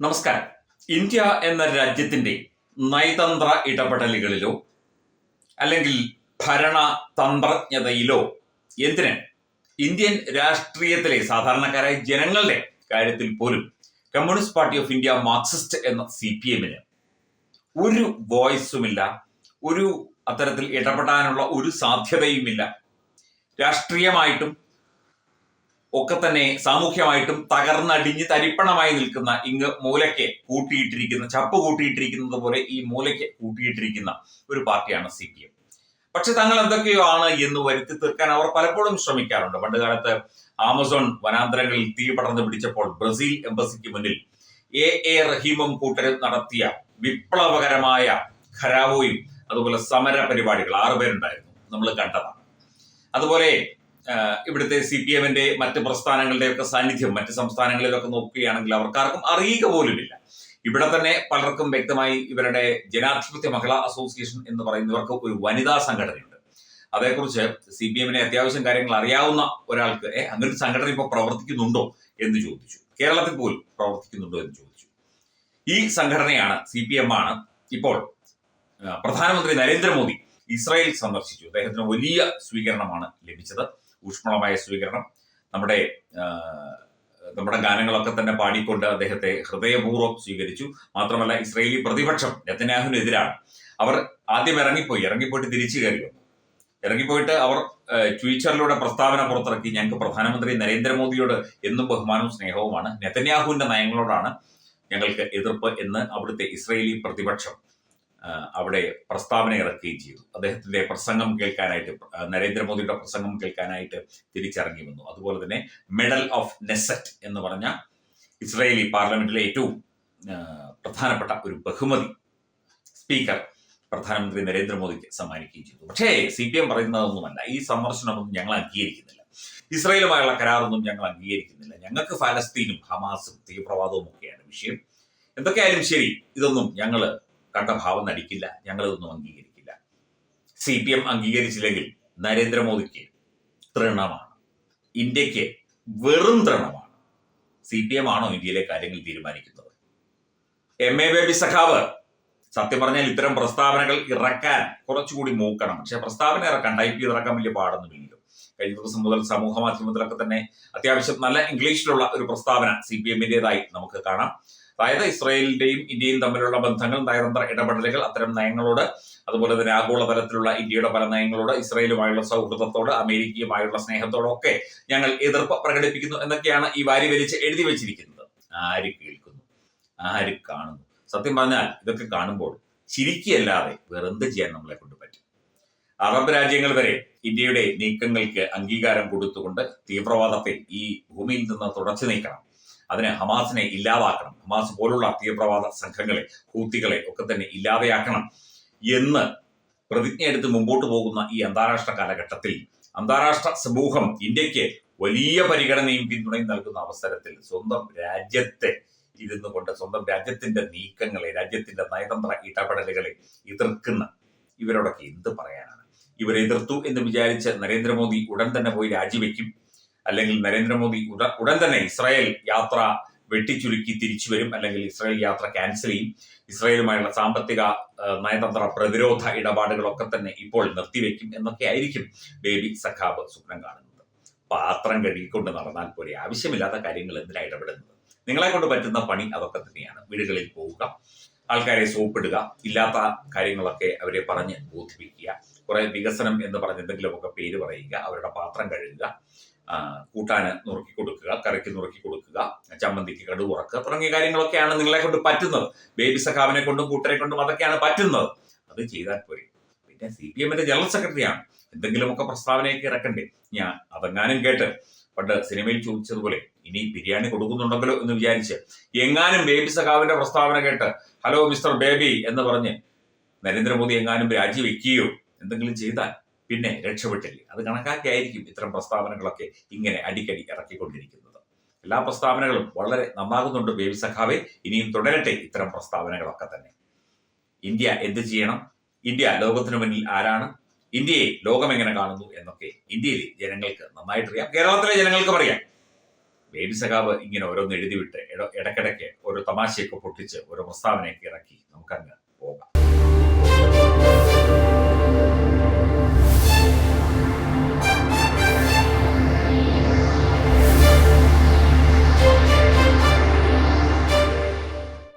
നമസ്കാരം. ഇന്ത്യ എന്ന രാജ്യത്തിന്റെ നയതന്ത്ര ഇടപെടലുകളിലോ അല്ലെങ്കിൽ ഭരണതന്ത്രജ്ഞതയിലോ എന്തിന് ഇന്ത്യൻ രാഷ്ട്രീയത്തിലെ സാധാരണക്കാരായ ജനങ്ങളുടെ കാര്യത്തിൽ പോലും communist party of India Marxist എന്ന CPM ഒരു വോയിസുമില്ല, ഒരു അത്തരത്തിൽ ഇടപെടാനുള്ള ഒരു സാധ്യതയുമില്ല. രാഷ്ട്രീയമായിട്ടും ഒക്കെ തന്നെ സാമൂഹ്യമായിട്ടും തകർന്നടിഞ്ഞ് തരിപ്പണമായി നിൽക്കുന്ന ഇങ്ങ് മൂലയ്ക്ക് കൂട്ടിയിട്ടിരിക്കുന്ന ചപ്പ് കൂട്ടിയിട്ടിരിക്കുന്നത് പോലെ ഈ മൂലയ്ക്ക് കൂട്ടിയിട്ടിരിക്കുന്ന ഒരു പാർട്ടിയാണ് CPM. പക്ഷെ തങ്ങൾ എന്തൊക്കെയോ ആണ് എന്ന് വരുത്തി തീർക്കാൻ അവർ പലപ്പോഴും ശ്രമിക്കാറുണ്ട്. പണ്ട് കാലത്ത് ആമസോൺ വനാന്തരങ്ങളിൽ തീ പടർന്നു പിടിച്ചപ്പോൾ ബ്രസീൽ എംബസിക്ക് മുന്നിൽ A റഹീമും കൂട്ടരും നടത്തിയ വിപ്ലവകരമായ ഖരാവോയും അതുപോലെ സമര പരിപാടികൾ 6 പേരുണ്ടായിരുന്നു, നമ്മൾ കണ്ടതാണ്. അതുപോലെ ഇവിടുത്തെ CPM മറ്റ് പ്രസ്ഥാനങ്ങളുടെയൊക്കെ സാന്നിധ്യം മറ്റ് സംസ്ഥാനങ്ങളിലൊക്കെ നോക്കുകയാണെങ്കിൽ അവർക്കാർക്കും അറിയുക പോലുമില്ല. ഇവിടെ തന്നെ പലർക്കും വ്യക്തമായി ഇവരുടെ ജനാധിപത്യ മഹിളാ അസോസിയേഷൻ എന്ന് പറയുന്നവർക്ക് ഒരു വനിതാ സംഘടനയുണ്ട്. അതേക്കുറിച്ച് CPM അത്യാവശ്യം കാര്യങ്ങൾ അറിയാവുന്ന ഒരാൾക്ക് അങ്ങനെ ഒരു സംഘടന ഇപ്പോൾ പ്രവർത്തിക്കുന്നുണ്ടോ എന്ന് ചോദിച്ചു. കേരളത്തിൽ പോലും പ്രവർത്തിക്കുന്നുണ്ടോ എന്ന് ചോദിച്ചു. ഈ സംഘടനയാണ് CPM ആണ്. ഇപ്പോൾ പ്രധാനമന്ത്രി നരേന്ദ്രമോദി ഇസ്രായേൽ സന്ദർശിച്ചു. അദ്ദേഹത്തിന് വലിയ സ്വീകരണമാണ് ലഭിച്ചത്, ഊഷ്മളമായ സ്വീകരണം. നമ്മുടെ ഗാനങ്ങളൊക്കെ തന്നെ പാടിക്കൊണ്ട് അദ്ദേഹത്തെ ഹൃദയപൂർവ്വം സ്വീകരിച്ചു. മാത്രമല്ല ഇസ്രായേലി പ്രതിപക്ഷം നെതന്യാഹുവിനെതിരാണ്. അവർ ആദ്യം ഇറങ്ങിപ്പോയിട്ട് തിരിച്ചു കയറി വന്നു. ഇറങ്ങിപ്പോയിട്ട് അവർ ട്വിറ്ററിലൂടെ പ്രസ്താവന പുറത്തിറക്കി, ഞങ്ങൾക്ക് പ്രധാനമന്ത്രി നരേന്ദ്രമോദിയോട് എന്നും ബഹുമാനവും സ്നേഹവുമാണ്, നെതന്യാഹുവിന്റെ നയങ്ങളോടാണ് ഞങ്ങൾക്ക് എതിർപ്പ് എന്ന് അവിടുത്തെ ഇസ്രായേലി പ്രതിപക്ഷം അവിടെ പ്രസ്താവന ഇറക്കുകയും ചെയ്തു. അദ്ദേഹത്തിന്റെ പ്രസംഗം കേൾക്കാനായിട്ട്, നരേന്ദ്രമോദിയുടെ പ്രസംഗം കേൾക്കാനായിട്ട് തിരിച്ചിറങ്ങി വന്നു. അതുപോലെ തന്നെ മെഡൽ ഓഫ് നെസറ്റ് എന്ന് പറഞ്ഞ ഇസ്രായേലി പാർലമെന്റിലെ ഏറ്റവും പ്രധാനപ്പെട്ട ഒരു ബഹുമതി സ്പീക്കർ പ്രധാനമന്ത്രി നരേന്ദ്രമോദിക്ക് സമ്മാനിക്കുകയും ചെയ്തു. പക്ഷേ CPM പറയുന്നതൊന്നുമല്ല, ഈ സന്ദർശനമൊന്നും ഞങ്ങൾ അംഗീകരിക്കുന്നില്ല, ഇസ്രായേലുമായുള്ള കരാറൊന്നും ഞങ്ങൾ അംഗീകരിക്കുന്നില്ല, ഞങ്ങൾക്ക് ഫലസ്തീനും ഹമാസും തീവ്രവാദവും ഒക്കെയാണ് വിഷയം. എന്തൊക്കെയായാലും ശരി, ഇതൊന്നും ഞങ്ങൾ കണ്ട ഭാവം നടിക്കില്ല, ഞങ്ങളിതൊന്നും അംഗീകരിക്കില്ല. CPM അംഗീകരിച്ചില്ലെങ്കിൽ നരേന്ദ്രമോദിക്ക് തൃണമാണ്, ഇന്ത്യക്ക് വെറും തൃണമാണ്. CPM ആണോ ഇന്ത്യയിലെ കാര്യങ്ങൾ തീരുമാനിക്കുന്നത്? MA ബേബി സഖാവ് സത്യം പറഞ്ഞാൽ ഇത്തരം പ്രസ്താവനകൾ ഇറക്കാൻ കുറച്ചുകൂടി മൂക്കണം. പക്ഷെ പ്രസ്താവന ഇറക്കാൻ ടൈപ്പ് ചെയ്ത് ഇറക്കാൻ വലിയ പാടൊന്നുമില്ലല്ലോ. കഴിഞ്ഞ ദിവസം മുതൽ സമൂഹ മാധ്യമത്തിലൊക്കെ തന്നെ അത്യാവശ്യം നല്ല ഇംഗ്ലീഷിലുള്ള ഒരു പ്രസ്താവന CPM നമുക്ക് കാണാം. അതായത് ഇസ്രായേലിന്റെയും ഇന്ത്യയും തമ്മിലുള്ള ബന്ധങ്ങൾ, നയതന്ത്ര ഇടപെടലുകൾ, അത്തരം നയങ്ങളോട്, അതുപോലെ തന്നെ ആഗോളതലത്തിലുള്ള ഇന്ത്യയുടെ പല നയങ്ങളോട്, ഇസ്രായേലുമായുള്ള സൗഹൃദത്തോട്, അമേരിക്കയുമായുള്ള സ്നേഹത്തോടൊക്കെ ഞങ്ങൾ എതിർപ്പ് പ്രകടിപ്പിക്കുന്നു എന്നൊക്കെയാണ് ഈ വാരി വലിച്ച് എഴുതി വെച്ചിരിക്കുന്നത്. ആര് കേൾക്കുന്നു, ആര് കാണുന്നു? സത്യം പറഞ്ഞാൽ ഇതൊക്കെ കാണുമ്പോൾ ചിരിക്കല്ലാതെ വേറെന്ത് ചെയ്യാൻ നമ്മളെ കൊണ്ട് പറ്റും? അറബ് രാജ്യങ്ങൾ വരെ ഇന്ത്യയുടെ നീക്കങ്ങൾക്ക് അംഗീകാരം കൊടുത്തുകൊണ്ട് തീവ്രവാദത്തെ ഈ ഭൂമിയിൽ നിന്ന് തുടച്ചു നീക്കണം, അതിന് ഹമാസിനെ ഇല്ലാതാക്കണം, ഹമാസ് പോലുള്ള തീവ്രവാദ സംഘങ്ങളെ, ഹൂത്തികളെ ഒക്കെ തന്നെ ഇല്ലാതെയാക്കണം എന്ന് പ്രതിജ്ഞ എടുത്ത് മുമ്പോട്ട് പോകുന്ന ഈ അന്താരാഷ്ട്ര കാലഘട്ടത്തിൽ അന്താരാഷ്ട്ര സമൂഹം ഇന്ത്യക്ക് വലിയ പരിഗണനയും പിന്തുണയും നൽകുന്ന അവസരത്തിൽ സ്വന്തം രാജ്യത്തെ ഇരുന്നു കൊണ്ട് സ്വന്തം രാജ്യത്തിന്റെ നീക്കങ്ങളെ, രാജ്യത്തിന്റെ നയതന്ത്ര ഇടപെടലുകളെ എതിർക്കുന്ന ഇവരോടൊക്കെ എന്ത് പറയാനാണ്? ഇവരെ എതിർത്തു എന്ന് വിചാരിച്ച് നരേന്ദ്രമോദി ഉടൻ തന്നെ പോയി രാജിവെക്കും, അല്ലെങ്കിൽ നരേന്ദ്രമോദി ഉടൻ തന്നെ ഇസ്രായേൽ യാത്ര വെട്ടിച്ചുരുക്കി തിരിച്ചു വരും, അല്ലെങ്കിൽ ഇസ്രായേൽ യാത്ര ക്യാൻസൽ ചെയ്യും, ഇസ്രായേലുമായുള്ള സാമ്പത്തിക, നയതന്ത്ര, പ്രതിരോധ ഇടപാടുകളൊക്കെ തന്നെ ഇപ്പോൾ നിർത്തിവെക്കും എന്നൊക്കെ ആയിരിക്കും ബേബി സഖാബ് സ്വപ്നം കാണുന്നത്. പാത്രം കഴുകിക്കൊണ്ട് നടന്നാൽ പോലെ ആവശ്യമില്ലാത്ത കാര്യങ്ങൾ എന്തിനാ ഇടപെടുന്നത്? നിങ്ങളെ കൊണ്ട് പറ്റുന്ന പണി അതൊക്കെ തന്നെയാണ്. വീടുകളിൽ പോവുക, ആൾക്കാരെ സോപ്പിടുക, ഇല്ലാത്ത കാര്യങ്ങളൊക്കെ അവരെ പറഞ്ഞ് ബോധിപ്പിക്കുക, കുറെ വികസനം എന്ന് പറഞ്ഞ് എന്തെങ്കിലുമൊക്കെ പേര് പറയുക, അവരുടെ പാത്രം കഴുകുക, കൂട്ടാന് നുറുക്കി കൊടുക്കുക, കറിക്ക് നുറുക്കി കൊടുക്കുക, ചമ്മന്തിക്ക് കടുക് ഉറക്കുക തുടങ്ങിയ കാര്യങ്ങളൊക്കെയാണ് നിങ്ങളെ കൊണ്ട് പറ്റുന്നത്. ബേബി സഖാവിനെ കൊണ്ടും കൂട്ടരെ കൊണ്ടും അതൊക്കെയാണ് പറ്റുന്നത്. അത് ചെയ്താൽ പോരെ. പിന്നെ CPM ജനറൽ സെക്രട്ടറിയാണ്, എന്തെങ്കിലുമൊക്കെ പ്രസ്താവനയൊക്കെ ഇറക്കണ്ടേ? ഞാൻ അതെങ്ങാനും കേട്ട് പണ്ട് സിനിമയിൽ ചോദിച്ചതുപോലെ ഇനി ബിരിയാണി കൊടുക്കുന്നുണ്ടെങ്കിലോ എന്ന് വിചാരിച്ച് എങ്ങാനും ബേബി സഖാവിന്റെ പ്രസ്താവന കേട്ട് ഹലോ മിസ്റ്റർ ബേബി എന്ന് പറഞ്ഞ് നരേന്ദ്രമോദി എങ്ങാനും രാജിവെക്കുകയോ എന്തെങ്കിലും ചെയ്താൽ പിന്നെ രക്ഷപ്പെട്ടില്ലേ? അത് കണക്കാക്കിയായിരിക്കും ഇത്തരം പ്രസ്താവനകളൊക്കെ ഇങ്ങനെ അടിക്കടി ഇറക്കിക്കൊണ്ടിരിക്കുന്നത്. എല്ലാ പ്രസ്താവനകളും വളരെ നന്നാകുന്നുണ്ട് ബേബി സഖാവെ, ഇനിയും തുടരട്ടെ ഇത്തരം പ്രസ്താവനകളൊക്കെ തന്നെ. ഇന്ത്യ എന്ത് ചെയ്യണം, ഇന്ത്യ ലോകത്തിനു മുന്നിൽ ആരാണ്, ഇന്ത്യയെ ലോകം എങ്ങനെ കാണുന്നു എന്നൊക്കെ ഇന്ത്യയിലെ ജനങ്ങൾക്ക് നന്നായിട്ടറിയാം, കേരളത്തിലെ ജനങ്ങൾക്കും അറിയാം. ബേബി സഖാവ് ഇങ്ങനെ ഓരോന്ന് എഴുതിവിട്ട് ഇടയ്ക്കിടയ്ക്ക് ഓരോ തമാശയൊക്കെ പൊട്ടിച്ച് ഓരോ പ്രസ്താവനയൊക്കെ